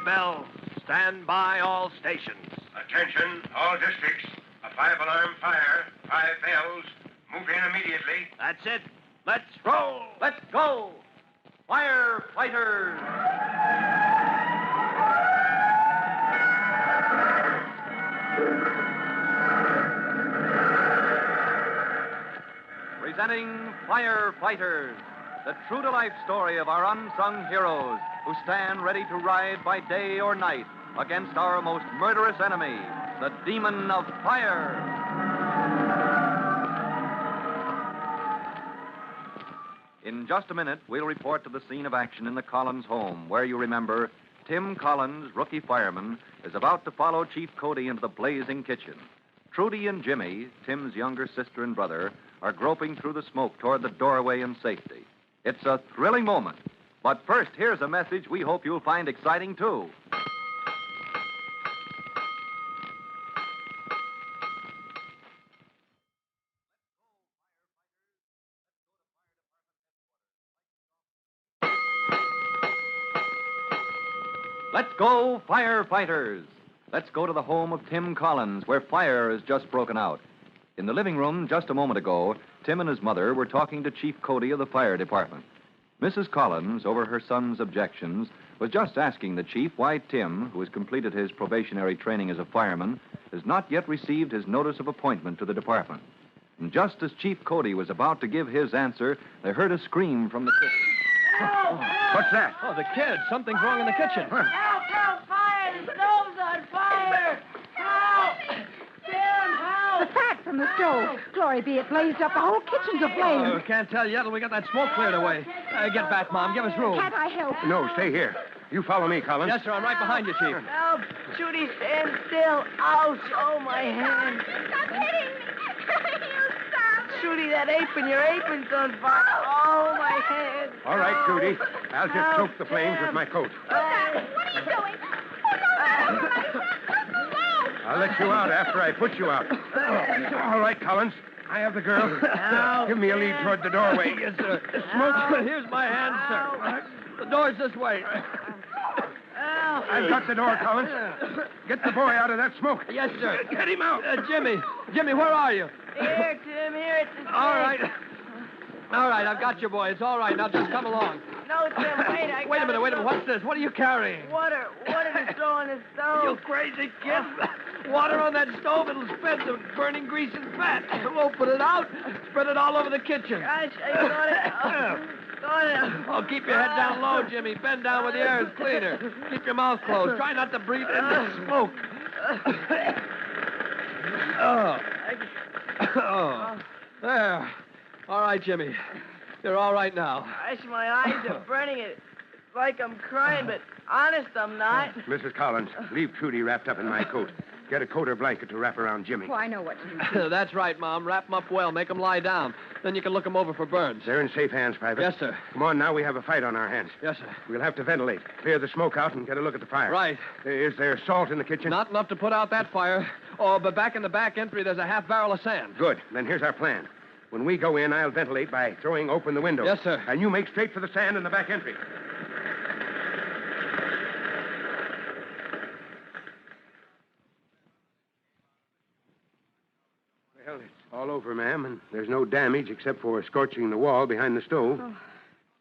bell. Stand by all stations. Attention, all districts. A 5-alarm fire, 5 bells. Move in immediately. That's it. Let's roll. Let's go. Firefighters. Presenting Firefighters, the true-to-life story of our unsung heroes who stand ready to ride by day or night against our most murderous enemy, the demon of fire. In just a minute, we'll report to the scene of action in the Collins home, where you remember Tim Collins, rookie fireman, is about to follow Chief Cody into the blazing kitchen. Trudy and Jimmy, Tim's younger sister and brother, are groping through the smoke toward the doorway in safety. It's a thrilling moment. But first, here's a message we hope you'll find exciting, too. Let's go, firefighters! Let's go to the home of Tim Collins, where fire has just broken out. In the living room just a moment ago, Tim and his mother were talking to Chief Cody of the fire department. Mrs. Collins, over her son's objections, was just asking the chief why Tim, who has completed his probationary training as a fireman, has not yet received his notice of appointment to the department. And just as Chief Cody was about to give his answer, they heard a scream from the kitchen. Help! What's that? Oh, the kid. Something's wrong in the kitchen. Help! Fire! The stove's on fire! Help! Tim, help! The fat from the stove. Glory be, it blazed up. The whole kitchen's aflame. Oh, can't tell yet till we get that smoke cleared away. Get back, Mom. Give us room. Can't I help? No, stay here. You follow me, Collins. Yes, sir. I'm right behind you, Chief. Help! Judy, stand still. Ouch! Oh, my hand. Stop hitting me. You stop. Judy, that apron, your apron's on fire. Oh, my hand. All right, Oh. Trudy. I'll just Help, choke the flames Tim. with my coat. What are you doing? I'll let you out after I put you out. All right, Collins. I have the girl. Help, Give me a lead Tim. toward the doorway. Yes, sir. Help. Here's my hand, sir. The door's this way. Help. I've got the door, Collins. Get the boy out of that smoke. Yes, sir. Get him out. Jimmy, where are you? Here, Tim, here. It's a All snake. right. All right, I've got you, boy. It's all right. Now just come along. No, Tim, wait. Wait a minute. What's this? What are you carrying? Water to throw on the stove. You crazy kid. Water on that stove, it'll spread the burning grease and fat. We'll put it out, spread it all over the kitchen. Gosh, I got it. Oh, keep your head down low, Jimmy. Bend down where the air is cleaner. Keep your mouth closed. Try not to breathe in the smoke. Oh. There. All right, Jimmy. You're all right now. Gosh, my eyes are burning. It's like I'm crying, but honest, I'm not. Mrs. Collins, leave Trudy wrapped up in my coat. Get a coat or blanket to wrap around Jimmy. Oh, I know what to do. That's right, Mom. Wrap them up well. Make them lie down. Then you can look them over for burns. They're in safe hands, Private. Yes, sir. Come on, now we have a fight on our hands. Yes, sir. We'll have to ventilate, clear the smoke out, and get a look at the fire. Right. Is there salt in the kitchen? Not enough to put out that fire. Oh, but back in the back entry, there's a half barrel of sand. Good. Then here's our plan. When we go in, I'll ventilate by throwing open the window. Yes, sir. And you make straight for the sand in the back entry. Well, it's all over, ma'am, and there's no damage except for scorching the wall behind the stove. Oh.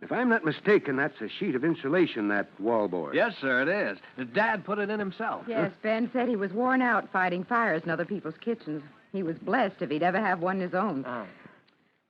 If I'm not mistaken, that's a sheet of insulation, that wall board. Yes, sir, it is. Dad put it in himself. Yes, Ben said he was worn out fighting fires in other people's kitchens. He was blessed if he'd ever have one in his own. Oh.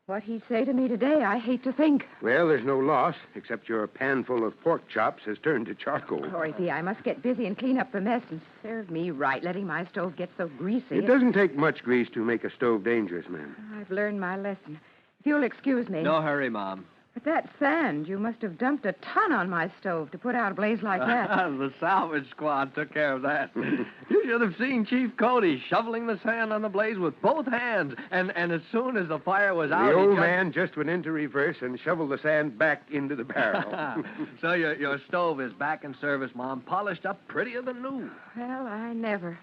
What he'd say to me today, I hate to think. Well, there's no loss, except your pan full of pork chops has turned to charcoal. Glory be, I must get busy and clean up the mess, and serve me right, letting my stove get so greasy. It doesn't take much grease to make a stove dangerous, ma'am. I've learned my lesson. If you'll excuse me. No hurry, Mom. But that sand, you must have dumped a ton on my stove to put out a blaze like that. The salvage squad took care of that. You should have seen Chief Cody shoveling the sand on the blaze with both hands. And as soon as the fire was out... The old man just went into reverse and shoveled the sand back into the barrel. So your stove is back in service, Mom. Polished up prettier than new. Well, I never.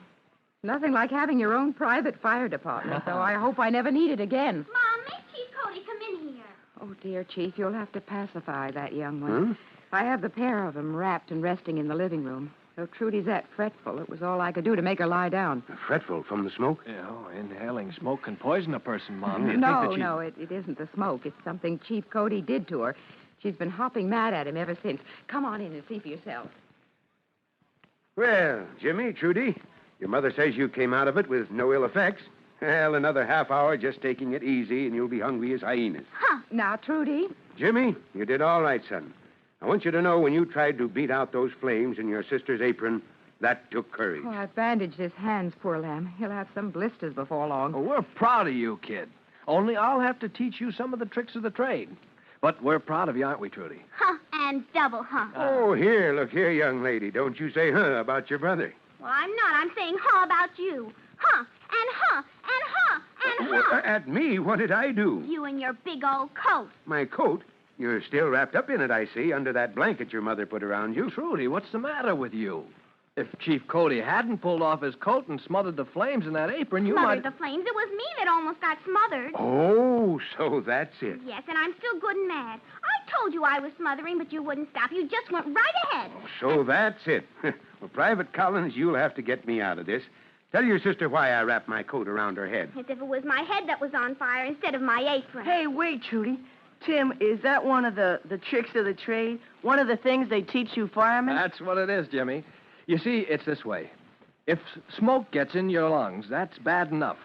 Nothing like having your own private fire department, so I hope I never need it again. Mom, make Chief Cody come in here. Oh, dear Chief, you'll have to pacify that young one. I have the pair of them wrapped and resting in the living room. So Trudy's that fretful. It was all I could do to make her lie down. Fretful from the smoke? Inhaling smoke can poison a person, Mom. Do you No, think that no, it isn't the smoke. It's something Chief Cody did to her. She's been hopping mad at him ever since. Come on in and see for yourself. Well, Jimmy, Trudy, your mother says you came out of it with no ill effects. Well, another half hour just taking it easy, and you'll be hungry as hyenas. Huh. Now, Trudy. Jimmy, you did all right, son. I want you to know when you tried to beat out those flames in your sister's apron, that took courage. Oh, I've bandaged his hands, poor lamb. He'll have some blisters before long. Well, we're proud of you, kid. Only I'll have to teach you some of the tricks of the trade. But we're proud of you, aren't we, Trudy? Huh, and double huh. Oh, look here, young lady. Don't you say about your brother. Well, I'm not. I'm saying huh about you. Huh, and huh, and huh, and huh. At me? What did I do? You and your big old coat. My coat? You're still wrapped up in it, I see, under that blanket your mother put around you. Trudy, what's the matter with you? If Chief Cody hadn't pulled off his coat and smothered the flames in that apron, you Smothered might... the flames. It was me that almost got smothered. Oh, so that's it. Yes, and I'm still good and mad. I told you I was smothering, but you wouldn't stop. You just went right ahead. So that's it. Well, Private Collins, you'll have to get me out of this. Tell your sister why I wrapped my coat around her head. As if it was my head that was on fire instead of my apron. Hey, wait, Trudy. Tim, is that one of the tricks of the trade? One of the things they teach you firemen? That's what it is, Jimmy. You see, it's this way. If smoke gets in your lungs, that's bad enough.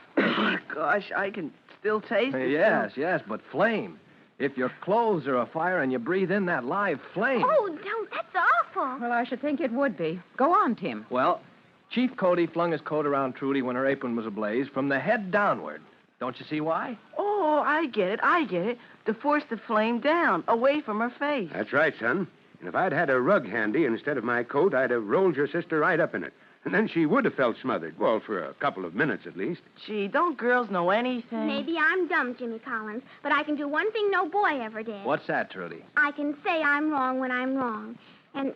Gosh, I can still taste it. Yes, but flame. If your clothes are afire and you breathe in that live flame... Oh, no, that's awful. Well, I should think it would be. Go on, Tim. Well, Chief Cody flung his coat around Trudy when her apron was ablaze from the head downward. Don't you see why? Oh, I get it. To force the flame down, away from her face. That's right, son. And if I'd had a rug handy instead of my coat, I'd have rolled your sister right up in it. And then she would have felt smothered. Well, for a couple of minutes at least. Gee, don't girls know anything? Maybe I'm dumb, Jimmy Collins, but I can do one thing no boy ever did. What's that, Trudy? I can say I'm wrong when I'm wrong. And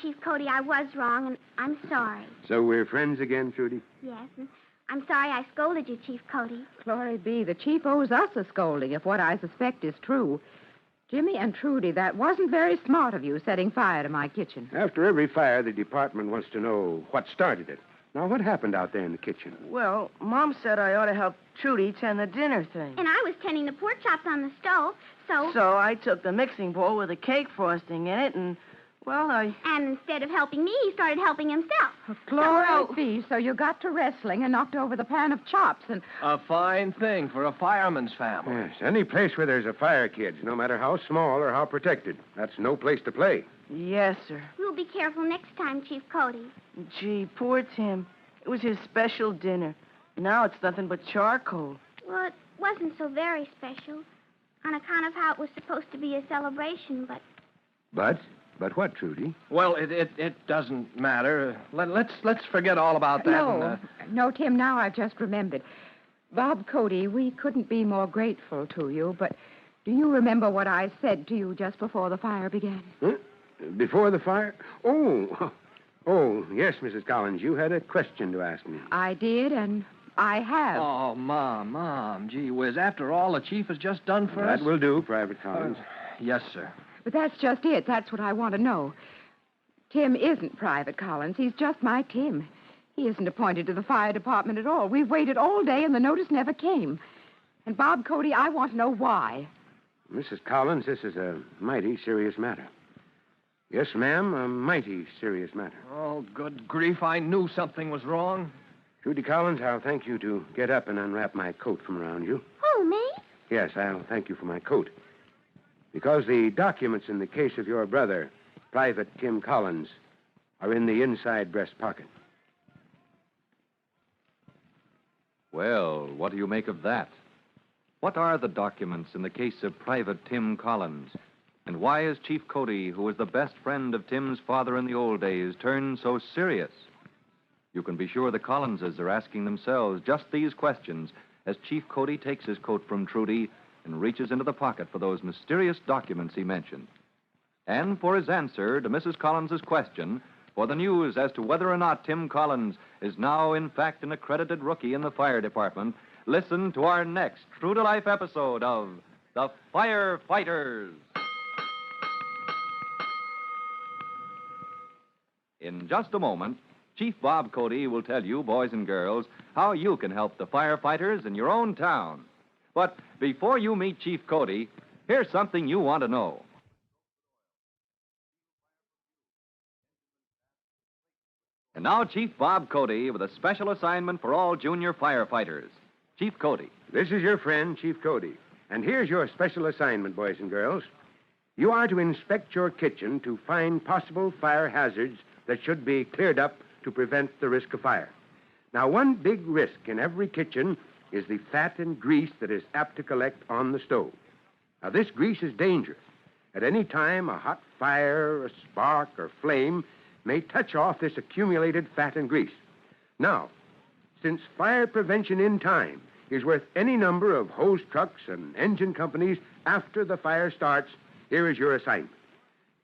Chief Cody, I was wrong, and I'm sorry. So we're friends again, Trudy? Yes, and I'm sorry I scolded you, Chief Cody. Glory be. The chief owes us a scolding if what I suspect is true. Jimmy and Trudy, that wasn't very smart of you, setting fire to my kitchen. After every fire, the department wants to know what started it. Now, what happened out there in the kitchen? Well, Mom said I ought to help Trudy tend the dinner thing. And I was tending the pork chops on the stove, so... So I took the mixing bowl with the cake frosting in it, and, well, And instead of helping me, he started helping himself. Glory be. So you got to wrestling and knocked over the pan of chops and... A fine thing for a fireman's family. Yes, any place where there's a fire, kids, no matter how small or how protected, that's no place to play. Yes, sir. We'll be careful next time, Chief Cody. Gee, poor Tim. It was his special dinner. Now it's nothing but charcoal. Well, it wasn't so very special, on account of how it was supposed to be a celebration, but... But what, Trudy? Well, it doesn't matter. Let's forget all about that. No, Tim, now I've just remembered. Bob Cody, we couldn't be more grateful to you, but do you remember what I said to you just before the fire began? Huh? Before the fire? Oh, yes, Mrs. Collins, you had a question to ask me. I did, and I have. Oh, Mom, gee whiz. After all the chief has just done for us... That will do, Private Collins. Yes, sir. But that's just it. That's what I want to know. Tim isn't Private Collins. He's just my Tim. He isn't appointed to the fire department at all. We've waited all day, and the notice never came. And, Bob Cody, I want to know why. Mrs. Collins, this is a mighty serious matter. Yes, ma'am, a mighty serious matter. Oh, good grief. I knew something was wrong. Judy Collins, I'll thank you to get up and unwrap my coat from around you. Who, me? Yes, I'll thank you for my coat. Because the documents in the case of your brother, Private Tim Collins, are in the inside breast pocket. Well, what do you make of that? What are the documents in the case of Private Tim Collins? And why is Chief Cody, who was the best friend of Tim's father in the old days, turned so serious? You can be sure the Collinses are asking themselves just these questions as Chief Cody takes his coat from Trudy and reaches into the pocket for those mysterious documents he mentioned. And for his answer to Mrs. Collins's question, for the news as to whether or not Tim Collins is now, in fact, an accredited rookie in the fire department, listen to our next true-to-life episode of The Firefighters. In just a moment, Chief Bob Cody will tell you, boys and girls, how you can help the firefighters in your own town. But before you meet Chief Cody, here's something you want to know. And now, Chief Bob Cody with a special assignment for all junior firefighters. Chief Cody. This is your friend, Chief Cody. And here's your special assignment, boys and girls. You are to inspect your kitchen to find possible fire hazards that should be cleared up to prevent the risk of fire. Now, one big risk in every kitchen is the fat and grease that is apt to collect on the stove. Now, this grease is dangerous. At any time, a hot fire, a spark, or flame may touch off this accumulated fat and grease. Now, since fire prevention in time is worth any number of hose trucks and engine companies after the fire starts, here is your assignment.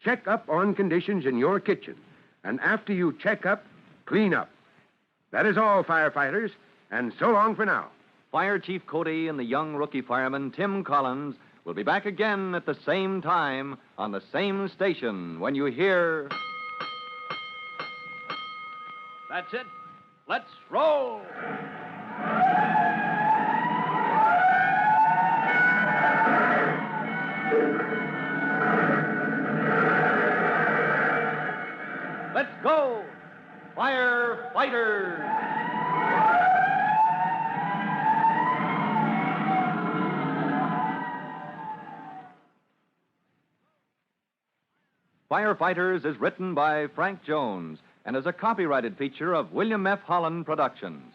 Check up on conditions in your kitchen, and after you check up, clean up. That is all, firefighters, and so long for now. Fire Chief Cody and the young rookie fireman, Tim Collins, will be back again at the same time on the same station when you hear... That's it. Let's roll. Let's go, Firefighters! Firefighters is written by Frank Jones and is a copyrighted feature of William F. Holland Productions.